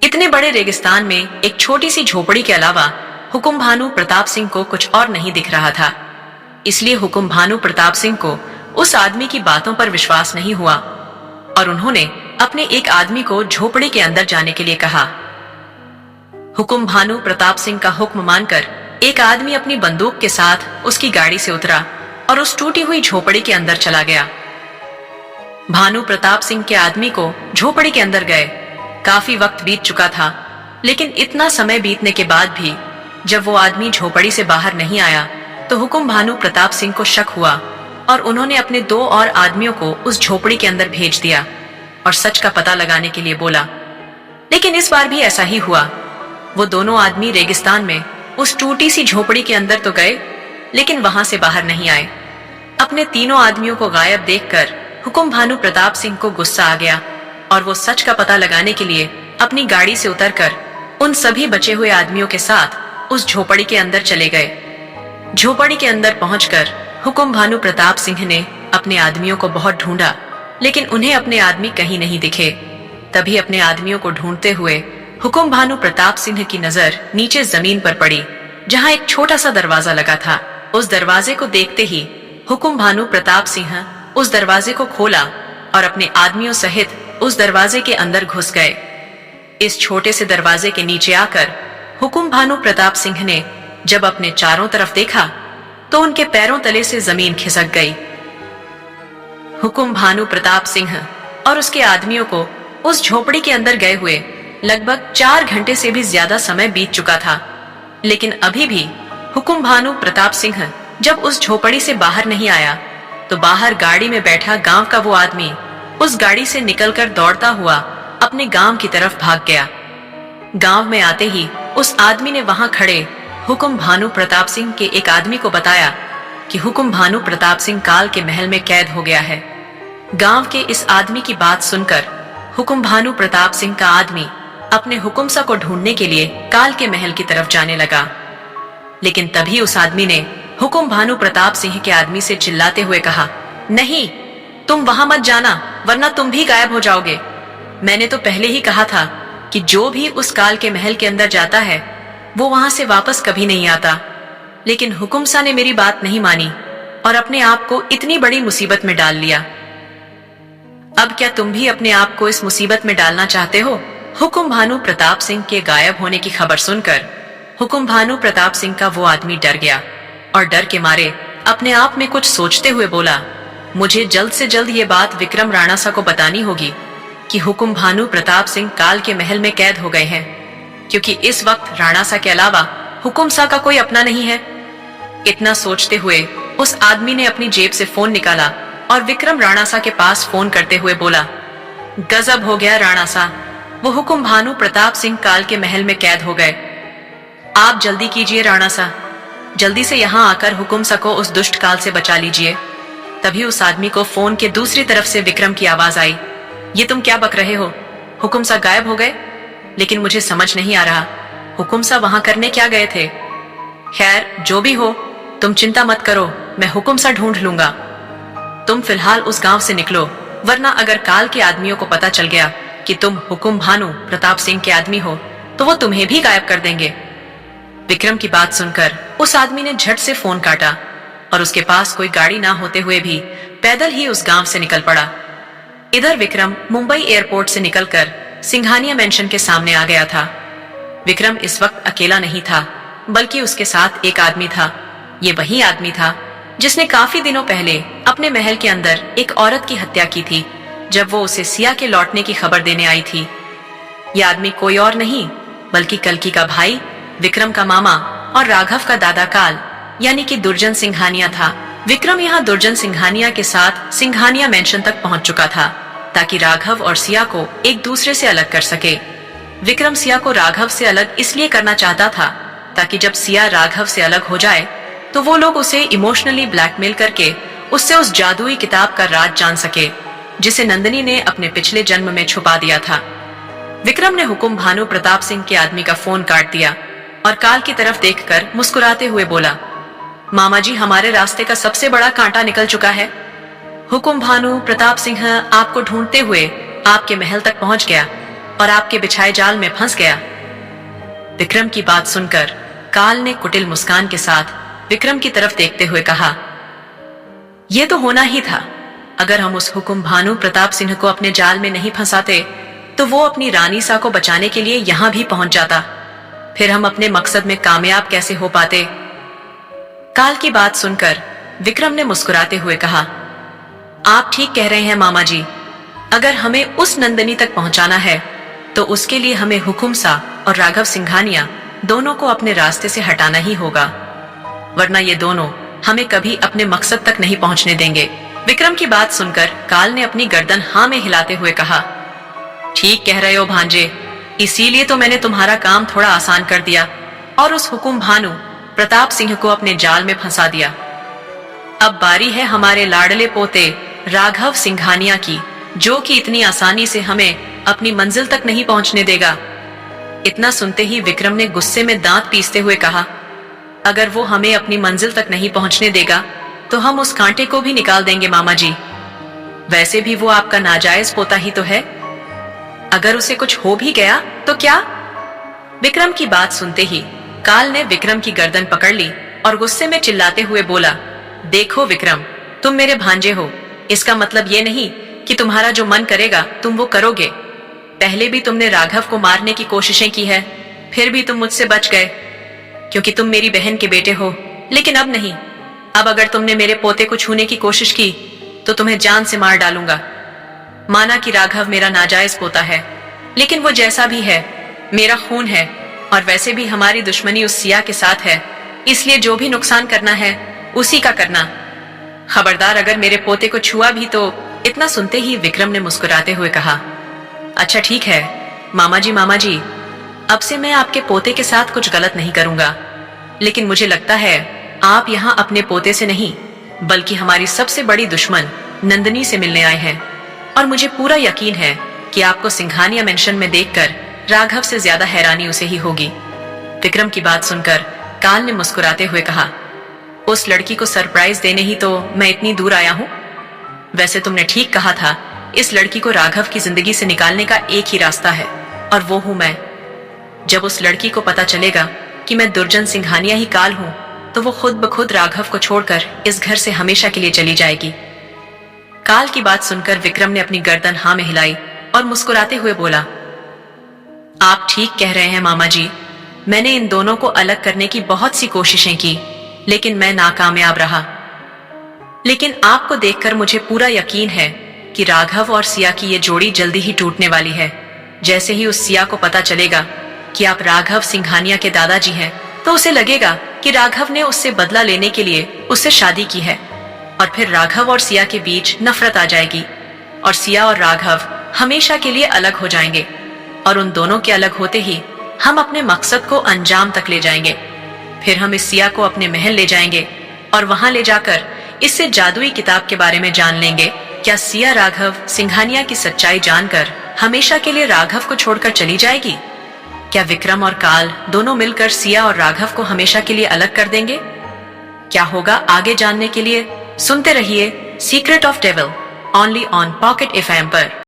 इतने बड़े रेगिस्तान में एक छोटी सी झोपड़ी के अलावा हुकुम भानु प्रताप सिंह को कुछ और नहीं दिख रहा था। इसलिए हुकुम भानु प्रताप सिंह को उस आदमी की बातों पर विश्वास नहीं हुआ और उन्होंने अपने एक आदमी को झोपड़ी के अंदर जाने के लिए कहा। हुकुम भानु प्रताप सिंह का हुक्म मानकर एक आदमी अपनी बंदूक के साथ उसकी गाड़ी से उतरा और उस टूटी हुई झोपड़ी के अंदर चला गया। भानु प्रताप सिंह के आदमी को झोपड़ी के अंदर गए। काफी वक्त बीत चुका था, लेकिन इतना समय बीतने के बाद भी जब वो आदमी झोपड़ी से बाहर नहीं आया तो हुकुम भानु प्रताप सिंह को शक हुआ और उन्होंने अपने 2 और आदमियों को उस झोपड़ी के अंदर भेज दिया और सच का पता लगाने के लिए बोला। लेकिन इस बार भी ऐसा ही हुआ। वो दोनों आदमी रेगिस्तान में उस टूटी सी झोपड़ी के अंदर तो गए, लेकिन वहां से बाहर नहीं आए। अपने तीनों आदमियों को गायब देखकर हुकुम भानु प्रताप सिंह को गुस्सा आ गया और वो सच का पता लगाने के लिए अपनी गाड़ी से उतरकर उन सभी बचे हुए आदमियों के साथ उस झोपड़ी के अंदर चले गए। झोपड़ी के अंदर पहुंचकर हुकुम भानु प्रताप सिंह ने अपने आदमियों को बहुत ढूंढा, लेकिन उन्हें अपने आदमी कहीं नहीं दिखे। तभी अपने आदमियों को ढूंढते हुए हुकुम भानु प्रताप सिंह की नजर नीचे जमीन पर पड़ी, जहां एक छोटा सा दरवाजा लगा था। उस दरवाजे को देखते ही हुकुम भानु प्रताप सिंह उस दरवाजे को खोला और अपने आदमियों सहित उस दरवाजे के अंदर घुस गए। इस छोटे से दरवाजे के नीचे आकर हुकुम भानु प्रताप सिंह ने जब अपने चारों तरफ देखा तो उनके पैरों तले से जमीन खिसक गई। हुकुम भानु प्रताप सिंह और उसके आदमियों को उस झोपड़ी के अंदर गए हुए लगभग 4 घंटे से भी ज्यादा समय बीत चुका था, लेकिन अभी भी हुकुम भानु प्रताप सिंह जब उस झोपड़ी से बाहर नहीं आया तो बाहर गाड़ी में बैठा गांव का वो आदमी उस गाड़ी से निकलकर दौड़ता हुआ अपने गांव की तरफ भाग गया। गांव में आते ही उस आदमी ने वहां खड़े हुकुम भानु प्रताप सिंह के एक आदमी को बताया कि हुकुम भानु प्रताप सिंह काल के महल में कैद हो गया है। गांव के इस आदमी की बात सुनकर हुकुम भानु प्रताप सिंह का आदमी अपने हुकुमसा को ढूंढने के लिए काल के महल की तरफ जाने लगा, लेकिन तभी उस आदमी ने हुकुम भानु प्रताप सिंह के आदमी से चिल्लाते हुए कहा, नहीं, तुम वहां मत जाना, वरना तुम भी गायब हो जाओगे। मैंने तो पहले ही कहा था कि जो भी उस काल के महल के अंदर जाता है वो वहां से वापस कभी नहीं आता, लेकिन हुकुमसा ने मेरी बात नहीं मानी और अपने आप को इतनी बड़ी मुसीबत में डाल लिया। अब क्या तुम भी अपने आप को इस मुसीबत में डालना चाहते हो? हुकुम भानु प्रताप सिंह के गायब होने की खबर सुनकर हुकुम भानु प्रताप सिंह का वो आदमी डर गया और डर के मारे अपने आप में कुछ सोचते हुए बोला, मुझे जल्द से जल्द ये बात विक्रम राणा सा को बतानी होगी कि हुकुम भानु प्रताप सिंह काल के महल में कैद हो गए हैं, क्योंकि इस वक्त राणा सा के अलावा हुकुम सा का कोई अपना नहीं है। इतना सोचते हुए उस आदमी ने अपनी जेब से फोन निकाला और विक्रम राणा सा के पास फोन करते हुए बोला, गजब हो गया राणा सा, वो हुकुम भानु प्रताप सिंह काल के महल में कैद हो गए। आप जल्दी कीजिए राणा सा, जल्दी से यहाँ आकर हुकुम सा को उस दुष्ट काल से बचा लीजिए। तभी उस आदमी को फोन के दूसरी तरफ से विक्रम की आवाज आई, ये तुम क्या बक रहे हो? हुकुम सा गायब हो गए? लेकिन मुझे समझ नहीं आ रहा, हुकुम सा वहां करने क्या गए थे? खैर जो भी हो, तुम चिंता मत करो, मैं हुकुम सा ढूंढ लूंगा। तुम फिलहाल उस गांव से निकलो, वरना अगर काल के आदमियों को पता चल गया कि तुम हुकुम भानु प्रताप सिंह के आदमी हो तो वो तुम्हें भी गायब कर देंगे। विक्रम की बात सुनकर उस आदमी ने झट से फोन काटा और उसके पास कोई गाड़ी ना होते हुए भी पैदल ही उस गांव से निकल पड़ा। इधर विक्रम मुंबई एयरपोर्ट से निकलकर सिंघानिया मेंशन के सामने आ गया था। विक्रम इस वक्त अकेला नहीं था, बल्कि उसके साथ एक आदमी था। ये वही आदमी था जिसने काफी दिनों पहले अपने महल के अंदर एक औरत की हत्या की थी, जब वो उसे सिया के लौटने की खबर देने आई थी। ये आदमी कोई और नहीं बल्कि कल्कि का भाई, विक्रम का मामा और राघव का दादा काल, यानी कि दुर्जन सिंघानिया था। विक्रम यहाँ दुर्जन सिंघानिया के साथ सिंघानिया मेंशन तक पहुंच चुका था ताकि राघव और सिया को एक दूसरे से अलग कर सके। विक्रम सिया को राघव से अलग इसलिए करना चाहता था ताकि जब सिया राघव से अलग हो जाए तो वो लोग उसे इमोशनली ब्लैकमेल करके उससे उस जादुई किताब का राज जान सके जिसे नंदिनी ने अपने पिछले जन्म में छुपा दिया था। विक्रम ने हुकुम भानु प्रताप सिंह के आदमी का फोन काट दिया और काल की तरफ देखकर मुस्कुराते हुए बोला, मामा जी, हमारे रास्ते का सबसे बड़ा कांटा निकल चुका है। हुकुम भानु प्रताप सिंह आपको ढूंढते हुए आपके महल तक पहुंच गया। और आपके बिछाए जाल में फंस गया। विक्रम की बात सुनकर काल ने कुटिल मुस्कान के साथ विक्रम की तरफ देखते हुए कहा, यह तो होना ही था। अगर हम उस हुकुम भानु प्रताप सिंह को अपने जाल में नहीं फंसाते तो वो अपनी रानी सा को बचाने के लिए यहां भी पहुंच जाता। फिर हम अपने मकसद में कामयाब कैसे हो पाते। काल की बात सुनकर विक्रम ने मुस्कुराते हुए कहा, आप ठीक कह रहे हैं मामा जी। अगर हमें उस नंदनी तक पहुंचाना है तो उसके लिए हमें हुकुम सा और राघव सिंघानिया दोनों को अपने रास्ते से हटाना ही होगा, वरना ये दोनों हमें कभी अपने मकसद तक नहीं पहुंचने देंगे। विक्रम की बात सुनकर काल ने अपनी गर्दन हाँ में हिलाते हुए कहा, ठीक कह रहे हो भांजे, इसीलिए तो मैंने तुम्हारा काम थोड़ा आसान कर दिया और उस हुकुम भानु प्रताप सिंह को अपने जाल में फंसा दिया। अब बारी है हमारे लाडले पोते राघव सिंघानिया की, जो कि इतनी आसानी से हमें अपनी मंजिल तक नहीं पहुंचने देगा। इतना सुनते ही विक्रम ने गुस्से में दांत पीसते हुए कहा, अगर वो हमें अपनी मंजिल तक नहीं पहुंचने देगा तो हम उस कांटे को भी निकाल देंगे मामा जी। वैसे भी वो आपका नाजायज पोता ही तो है। अगर उसे कुछ हो भी गया तो क्या? विक्रम की बात सुनते ही काल ने विक्रम की गर्दन पकड़ ली और गुस्से में चिल्लाते हुए बोला, देखो विक्रम, तुम मेरे भांजे हो, इसका मतलब ये नहीं कि तुम्हारा जो मन करेगा तुम वो करोगे। पहले भी तुमने राघव को मारने की कोशिशें की है, फिर भी तुम मुझसे बच गए क्योंकि तुम मेरी बहन के बेटे हो। लेकिन अब नहीं, अब अगर तुमने मेरे पोते को छूने की कोशिश की तो तुम्हें जान से मार डालूंगा। माना कि राघव मेरा नाजायज पोता है, लेकिन वो जैसा भी है मेरा खून है, और वैसे भी हमारी दुश्मनी उस सिया के साथ है, इसलिए जो भी नुकसान करना है उसी का करना। खबरदार अगर मेरे पोते को छुआ भी तो। इतना सुनते ही विक्रम ने मुस्कुराते हुए कहा, अच्छा ठीक है मामा जी, अब से मैं आपके पोते के साथ कुछ गलत नहीं करूंगा। लेकिन मुझे लगता है आप यहाँ अपने पोते से नहीं बल्कि हमारी सबसे बड़ी दुश्मन नंदनी से मिलने आए हैं, और मुझे पूरा यकीन है कि आपको सिंघानिया मेंशन में देखकर राघव से ज्यादा हैरानी उसे ही होगी। विक्रम की बात सुनकर काल ने मुस्कुराते हुए कहा, उस लड़की को सरप्राइज देने ही तो मैं इतनी दूर आया हूँ। वैसे तुमने ठीक कहा था, इस लड़की को राघव की जिंदगी से निकालने का एक ही रास्ता है, और वो हूं मैं। जब उस लड़की को पता चलेगा कि मैं दुर्जन सिंघानिया ही काल हूं तो वो खुद ब खुद राघव को छोड़कर इस घर से हमेशा के लिए चली जाएगी। काल की बात सुनकर विक्रम ने अपनी गर्दन हाँ में हिलाई और मुस्कुराते हुए बोला, आप ठीक कह रहे हैं मामा जी, मैंने इन दोनों को अलग करने की बहुत सी कोशिशें की, लेकिन मैं नाकामयाब रहा। लेकिन आपको देखकर मुझे पूरा यकीन है कि राघव और सिया की ये जोड़ी जल्दी ही टूटने वाली है। जैसे ही उस सिया को पता चलेगा कि आप राघव सिंघानिया के दादाजी हैं, तो उसे लगेगा कि राघव ने उससे बदला लेने के लिए उससे शादी की है, और फिर राघव और सिया के बीच नफरत आ जाएगी और सिया और राघव हमेशा के लिए अलग हो जाएंगे, और उन दोनों के अलग होते ही हम अपने मकसद को अंजाम तक ले जाएंगे। फिर हम इस सिया को अपने महल ले जाएंगे और वहां ले जाकर इससे जादुई किताब के बारे में जान लेंगे। क्या सिया राघव सिंघानिया की सच्चाई जानकर हमेशा के लिए राघव को छोड़कर चली जाएगी? क्या विक्रम और काल दोनों मिलकर सिया और राघव को हमेशा के लिए अलग कर देंगे? क्या होगा आगे जानने के लिए सुनते रहिए secret of devil only on pocket FM पर।